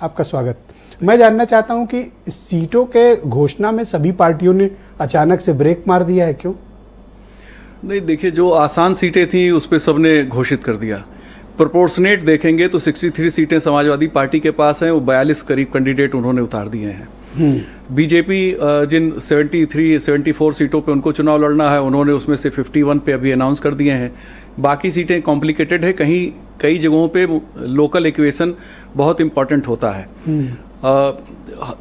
आपका स्वागत। मैं जानना चाहता हूं कि सीटों के घोषणा में सभी पार्टियों ने अचानक से ब्रेक मार दिया है, क्यों? नहीं, देखिए, जो आसान सीटें थी उस पर सबने घोषित कर दिया। प्रोपोर्शनेट देखेंगे तो 63 सीटें समाजवादी पार्टी के पास हैं, वो 42 करीब कैंडिडेट उन्होंने उतार दिए हैं। बीजेपी जिन 74 सीटों पे उनको चुनाव लड़ना है, उन्होंने उसमें से 51 पे अभी अनाउंस कर दिए हैं। बाकी सीटें कॉम्प्लिकेटेड है, कई जगहों पे लोकल इक्वेशन बहुत इम्पॉर्टेंट होता है।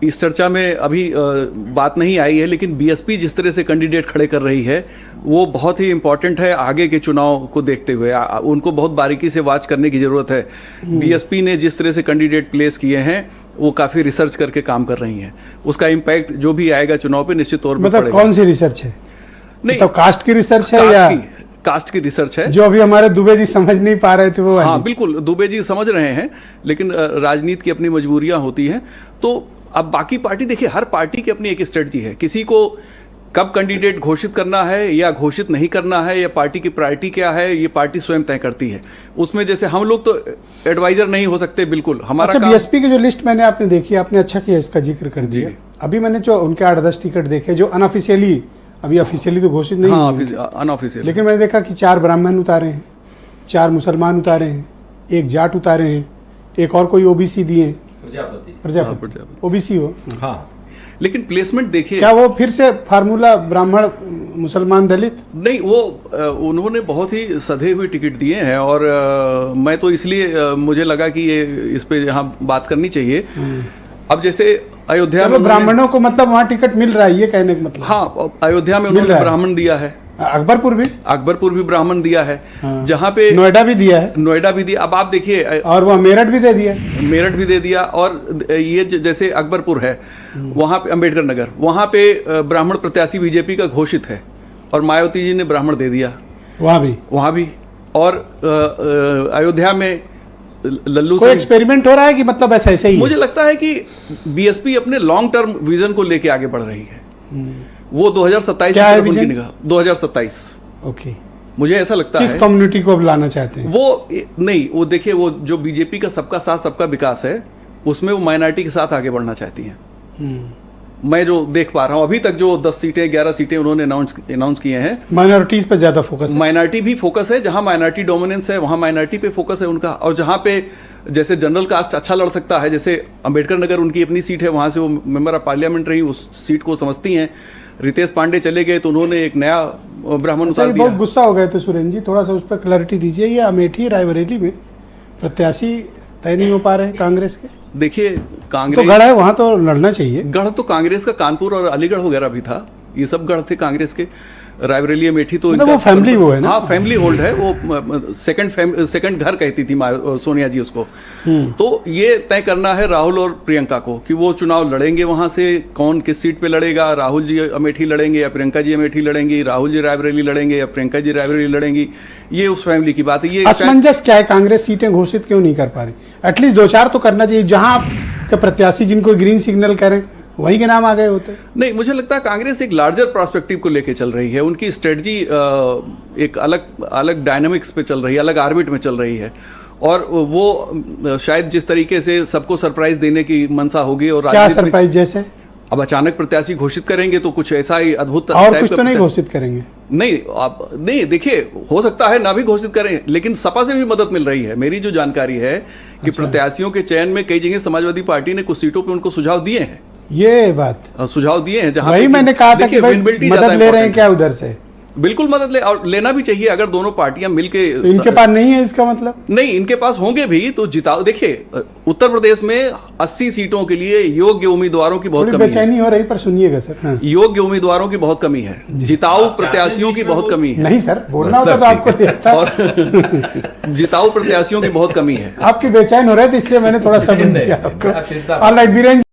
इस चर्चा में अभी बात नहीं आई है, लेकिन बीएसपी जिस तरह से कैंडिडेट खड़े कर रही है वो बहुत ही इम्पॉर्टेंट है आगे के चुनाव को देखते हुए। उनको बहुत बारीकी से वॉच करने की ज़रूरत है। बीएसपी ने जिस तरह से कैंडिडेट प्लेस किए हैं वो काफ़ी रिसर्च करके काम कर रही हैं। उसका इम्पैक्ट जो भी आएगा चुनाव पे निश्चित तौर पर मतलब कौन सी रिसर्च है? नहीं, तो कास्ट की रिसर्च है या कास्ट की रिसर्च है? जो अभी हमारे दुबे जी समझ नहीं पा रहे थे वो। हाँ बिल्कुल, दुबे जी समझ रहे हैं, लेकिन राजनीति की अपनी मजबूरियां होती हैं। तो अब बाकी पार्टी, देखिए, हर पार्टी की अपनी एक स्ट्रेटजी है। किसी को कब कैंडिडेट घोषित करना है या घोषित नहीं करना है, या पार्टी की प्रायोरिटी क्या है, ये पार्टी स्वयं तय करती है। उसमें जैसे हम लोग तो एडवाइजर नहीं हो सकते, बिल्कुल हमारा। अच्छा, बीएसपी की जो लिस्ट मैंने आपने देखी, आपने अच्छा किया इसका जिक्र कर दिया। अभी मैंने जो उनके 8-10 टिकट देखे जो अनऑफिशियली, अभी ऑफिशियली तो घोषित नहीं, हाँ, अनऑफिशियल, लेकिन मैंने देखा कि 4 ब्राह्मण उतारे हैं, 4 मुसलमान उतारे हैं, 1 जाट उतारे हैं, एक और कोई ओबीसी दिए हैं, प्रजापति ओबीसी हो। हाँ, लेकिन प्लेसमेंट देखिए, क्या वो फिर से फार्मूला ब्राह्मण मुसलमान दलित? नहीं, वो उन्होंने बहुत ही सधे हुए टिकट दिए हैं। और मैं तो इसलिए मुझे लगा कि ये इस पे यहाँ बात करनी चाहिए। अब जैसे अयोध्या में ब्राह्मणों को मतलब वहाँ टिकट मिल रहा है, ये कहने का मतलब? हाँ, अयोध्या में उन्होंने ब्राह्मण दिया है। अकबरपुर भी ब्राह्मण दिया है। हाँ। जहाँ पे नोएडा भी दिया है। अब आप देखिए, और वहाँ मेरठ भी दे दिया। और ये जैसे अकबरपुर है, वहाँ पे अम्बेडकर नगर, वहाँ पे ब्राह्मण प्रत्याशी बीजेपी का घोषित है, और मायावती जी ने ब्राह्मण दे दिया वहाँ भी। और अयोध्या में लल्लू कोई एक्सपेरिमेंट हो रहा है कि मतलब ऐसे ही? मुझे लगता है कि बीएसपी अपने लॉन्ग टर्म विजन को लेके आगे बढ़ रही है। वो 2027 क्या है विजन? 2027। ओके, मुझे ऐसा लगता है। किस कम्युनिटी को अब लाना चाहते हैं? वो देखिए, वो जो बीजेपी का सबका साथ सबका विकास है, उसमें वो माइनॉरिटी के साथ आगे बढ़ना चाहती हैं। मैं जो देख पा रहा हूँ अभी तक, जो 10 सीटें 11 सीटें उन्होंने अनाउंस किए हैं, माइनॉरिटीज पे ज्यादा फोकस है। माइनॉरिटी भी फोकस है, जहां माइनॉरिटी डोमिनेंस है वहां माइनॉरिटी पे फोकस है उनका। और जहां पे जैसे जनरल कास्ट अच्छा लड़ सकता है, जैसे अंबेडकर नगर उनकी अपनी सीट है, वहां से वो मेंबर ऑफ पार्लियामेंट रही, उस सीट को समझती हैं। रितेश पांडे चले गए तो उन्होंने एक नया ब्राह्मण उतार दिया। बहुत गुस्सा हो गए थे सुरेंद्र जी, थोड़ा सा उस पर क्लैरिटी दीजिए। ये अमेठी रायबरेली में प्रत्याशी तय नहीं हो पा रहे कांग्रेस के? देखिए, कांग्रेस तो गढ़ है, वहां तो लड़ना चाहिए। गढ़ तो कांग्रेस का कानपुर और अलीगढ़ वगैरह भी था, ये सब गढ़ थे कांग्रेस के। रायबरेली अमेठी तो वो फैमिली वो है ना? हाँ, फैमिली होल्ड है वो। सेकंड घर कहती थी सोनिया जी उसको। तो ये तय करना है राहुल और प्रियंका को कि वो चुनाव लड़ेंगे वहां से, कौन किस सीट पे लड़ेगा। राहुल जी अमेठी लड़ेंगे या प्रियंका जी अमेठी लड़ेंगी, राहुल जी रायबरेली लड़ेंगे या प्रियंका जी रायबरेली लड़ेंगी। ये उस फैमिली की बात है। ये असमंजस क्या है? कांग्रेस सीटें घोषित क्यों नहीं कर पा रही? एटलीस्ट 2-4 तो करना चाहिए, जहां आपके प्रत्याशी जिनको ग्रीन सिग्नल करें वही के नाम आ गए होते। नहीं, मुझे लगता है कांग्रेस एक लार्जर पर्सपेक्टिव को लेके चल रही है। उनकी स्ट्रेटजी एक अलग डायनामिक्स पे चल रही है, अलग आर्बिट में चल रही है। और वो शायद जिस तरीके से सबको सरप्राइज देने की मंशा होगी। और क्या सरप्राइज? जैसे अब अचानक प्रत्याशी घोषित करेंगे तो कुछ ऐसा ही अद्भुत, और कुछ तो नहीं घोषित करेंगे? नहीं, देखिए, हो सकता है ना भी घोषित करें, लेकिन सपा से भी मदद मिल रही है। मेरी जो जानकारी है कि प्रत्याशियों के चयन में कई जगह समाजवादी पार्टी ने कुछ सीटों पे उनको सुझाव दिए हैं। ये बात सुझाव दिए हैं, जहां वही मैंने कहा था कि भाई मदद ले रहे हैं क्या उधर से? बिल्कुल मदद ले, और लेना भी चाहिए। अगर दोनों पार्टियां मिलके, तो इनके पास नहीं है इसका मतलब? नहीं, इनके पास होंगे भी तो जिताओ। देखिए, उत्तर प्रदेश में 80 सीटों के लिए योग्य उम्मीदवारों की बहुत कमी है। बेचैनी हो रही, पर सुनिएगा सर। हाँ। योग्य उम्मीदवारों की बहुत कमी है, जिताऊ प्रत्याशियों की बहुत कमी है। नहीं सर, बोलना होता तो आपको देता। और जिताऊ प्रत्याशियों की बहुत कमी है। आपकी बेचैन हो रहे थे, इसलिए मैंने थोड़ा समय दिया आपको। ऑलराइट वीरेंद्र।